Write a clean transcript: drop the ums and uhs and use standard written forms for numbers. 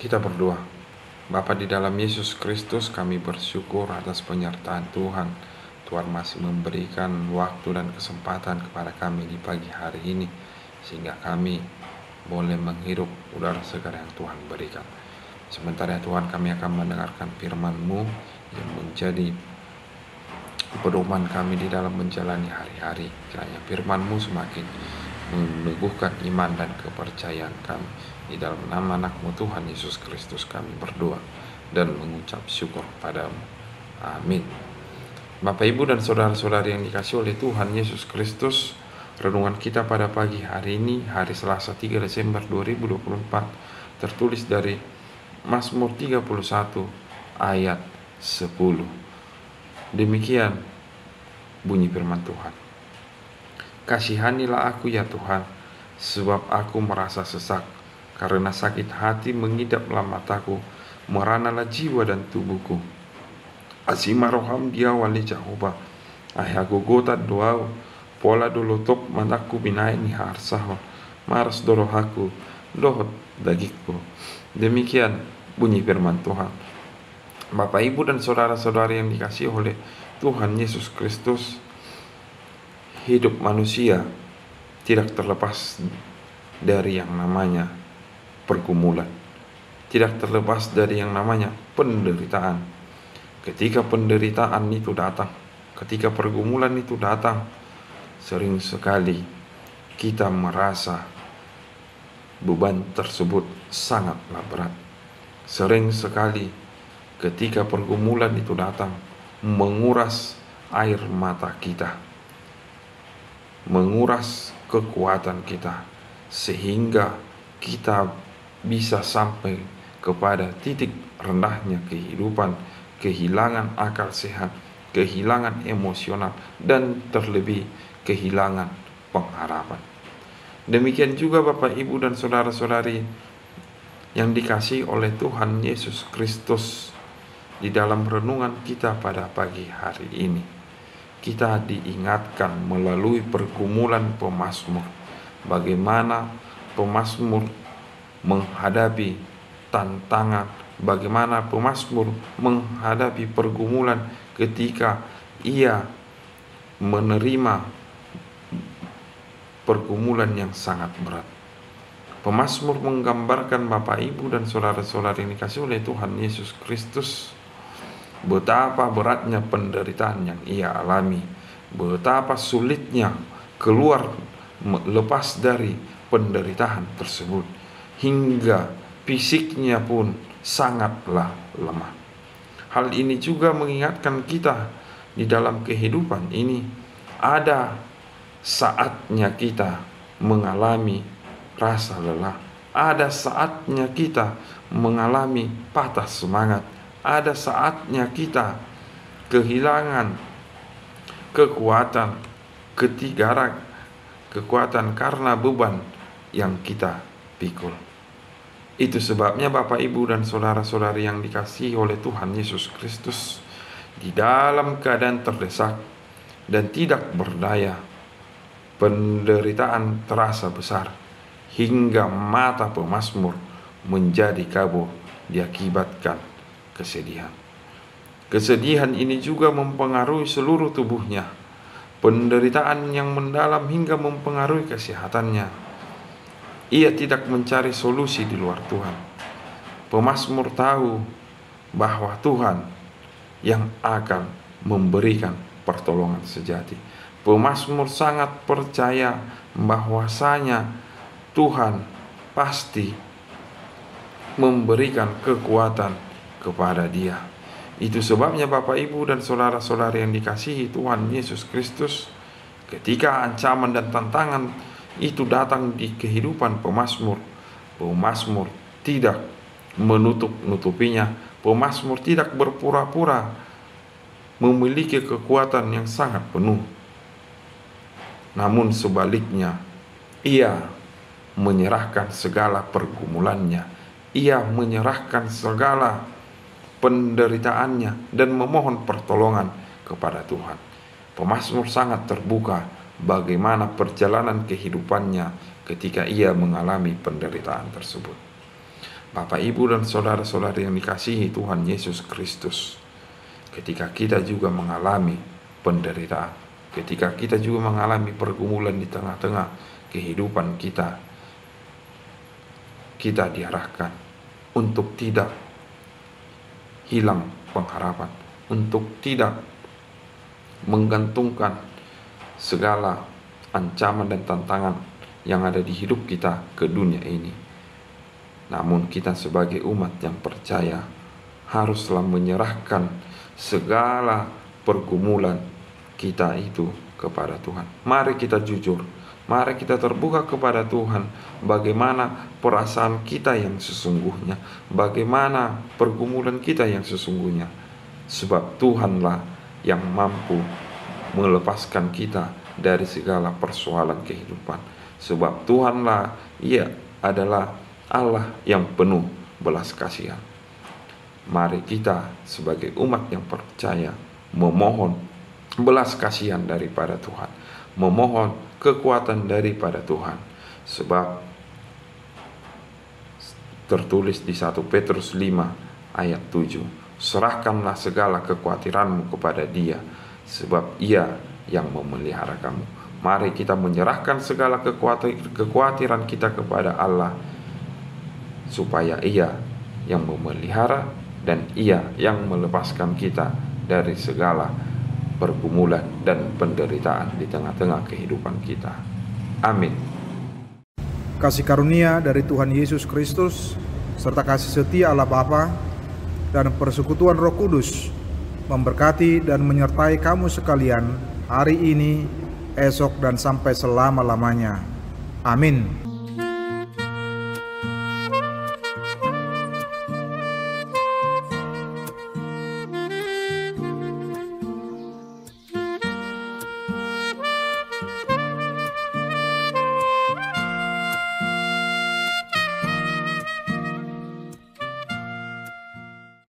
Kita berdoa. Bapa di dalam Yesus Kristus, kami bersyukur atas penyertaan Tuhan. Tuhan masih memberikan waktu dan kesempatan kepada kami di pagi hari ini, sehingga kami boleh menghirup udara segar yang Tuhan berikan. Sementara Tuhan, kami akan mendengarkan firman-Mu yang menjadi pedoman kami di dalam menjalani hari-hari. Kiranya firman-Mu semakin meneguhkan iman dan kepercayaan kami. Di dalam nama anak-Mu Tuhan Yesus Kristus kami berdoa dan mengucap syukur padamu. Amin. Bapak, Ibu, dan saudara-saudari yang dikasihi oleh Tuhan Yesus Kristus, renungan kita pada pagi hari ini, hari Selasa 3 Desember 2024, tertulis dari Mazmur 31 ayat 10. Demikian bunyi firman Tuhan. Kasihanilah aku ya Tuhan, sebab aku merasa sesak, karena sakit hati mengidaplah mataku, meranalah jiwa dan tubuhku. Asima roham dia wali Jehovah, ayago gota doau, pola dolo top mataku binai ni harsahon, maras dorohaku, dohot dagikku. Demikian bunyi firman Tuhan. Bapak, Ibu, dan saudara-saudari yang dikasihi oleh Tuhan Yesus Kristus, hidup manusia tidak terlepas dari yang namanya pergumulan, tidak terlepas dari yang namanya penderitaan. Ketika penderitaan itu datang, ketika pergumulan itu datang, sering sekali kita merasa beban tersebut sangatlah berat. Sering sekali ketika pergumulan itu datang, menguras air mata kita, menguras kekuatan kita, sehingga kita bisa sampai kepada titik rendahnya kehidupan, kehilangan akal sehat, kehilangan emosional, dan terlebih kehilangan pengharapan. Demikian juga Bapak, Ibu, dan saudara-saudari yang dikasihi oleh Tuhan Yesus Kristus, di dalam renungan kita pada pagi hari ini, kita diingatkan melalui pergumulan pemazmur, bagaimana pemazmur menghadapi tantangan, bagaimana pemazmur menghadapi pergumulan ketika ia menerima pergumulan yang sangat berat. Pemazmur menggambarkan Bapak, Ibu, dan saudara-saudari yang dikasihi oleh Tuhan Yesus Kristus, betapa beratnya penderitaan yang ia alami, betapa sulitnya keluar lepas dari penderitaan tersebut, hingga fisiknya pun sangatlah lemah. Hal ini juga mengingatkan kita di dalam kehidupan ini, ada saatnya kita mengalami rasa lelah, ada saatnya kita mengalami patah semangat, ada saatnya kita kehilangan kekuatan, kekuatan karena beban yang kita pikul. Itu sebabnya Bapak, Ibu, dan saudara-saudari yang dikasihi oleh Tuhan Yesus Kristus, di dalam keadaan terdesak dan tidak berdaya, penderitaan terasa besar, hingga mata pemazmur menjadi kabur diakibatkan kesedihan. Kesedihan ini juga mempengaruhi seluruh tubuhnya. Penderitaan yang mendalam hingga mempengaruhi kesehatannya. Ia tidak mencari solusi di luar Tuhan. Pemazmur tahu bahwa Tuhan yang akan memberikan pertolongan sejati. Pemazmur sangat percaya bahwasanya Tuhan pasti memberikan kekuatan kepada dia. Itu sebabnya Bapak, Ibu, dan saudara-saudari yang dikasihi Tuhan Yesus Kristus, ketika ancaman dan tantangan itu datang di kehidupan pemazmur, pemazmur tidak menutup-nutupinya, pemazmur tidak berpura-pura memiliki kekuatan yang sangat penuh. Namun sebaliknya, ia menyerahkan segala pergumulannya, ia menyerahkan segala penderitaannya dan memohon pertolongan kepada Tuhan. Pemazmur sangat terbuka bagaimana perjalanan kehidupannya ketika ia mengalami penderitaan tersebut. Bapak, Ibu, dan saudara-saudari yang dikasihi Tuhan Yesus Kristus, ketika kita juga mengalami penderitaan, ketika kita juga mengalami pergumulan di tengah-tengah kehidupan kita, kita diarahkan untuk tidak hilang pengharapan, untuk tidak menggantungkan segala ancaman dan tantangan yang ada di hidup kita ke dunia ini. Namun kita sebagai umat yang percaya haruslah menyerahkan segala pergumulan kita itu kepada Tuhan. Mari kita jujur, mari kita terbuka kepada Tuhan bagaimana perasaan kita yang sesungguhnya, bagaimana pergumulan kita yang sesungguhnya. Sebab Tuhanlah yang mampu melepaskan kita dari segala persoalan kehidupan. Sebab Tuhanlah, Ia adalah Allah yang penuh belas kasihan. Mari kita sebagai umat yang percaya memohon belas kasihan daripada Tuhan, memohon kekuatan daripada Tuhan. Sebab tertulis di 1 Petrus 5 ayat 7, serahkanlah segala kekhawatiranmu kepada Dia, sebab Ia yang memelihara kamu. Mari kita menyerahkan segala kekhawatiran kita kepada Allah, supaya Ia yang memelihara dan Ia yang melepaskan kita dari segala pergumulan dan penderitaan di tengah-tengah kehidupan kita. Amin. Kasih karunia dari Tuhan Yesus Kristus serta kasih setia Allah Bapa dan persekutuan Roh Kudus memberkati dan menyertai kamu sekalian hari ini, esok, dan sampai selama-lamanya. Amin.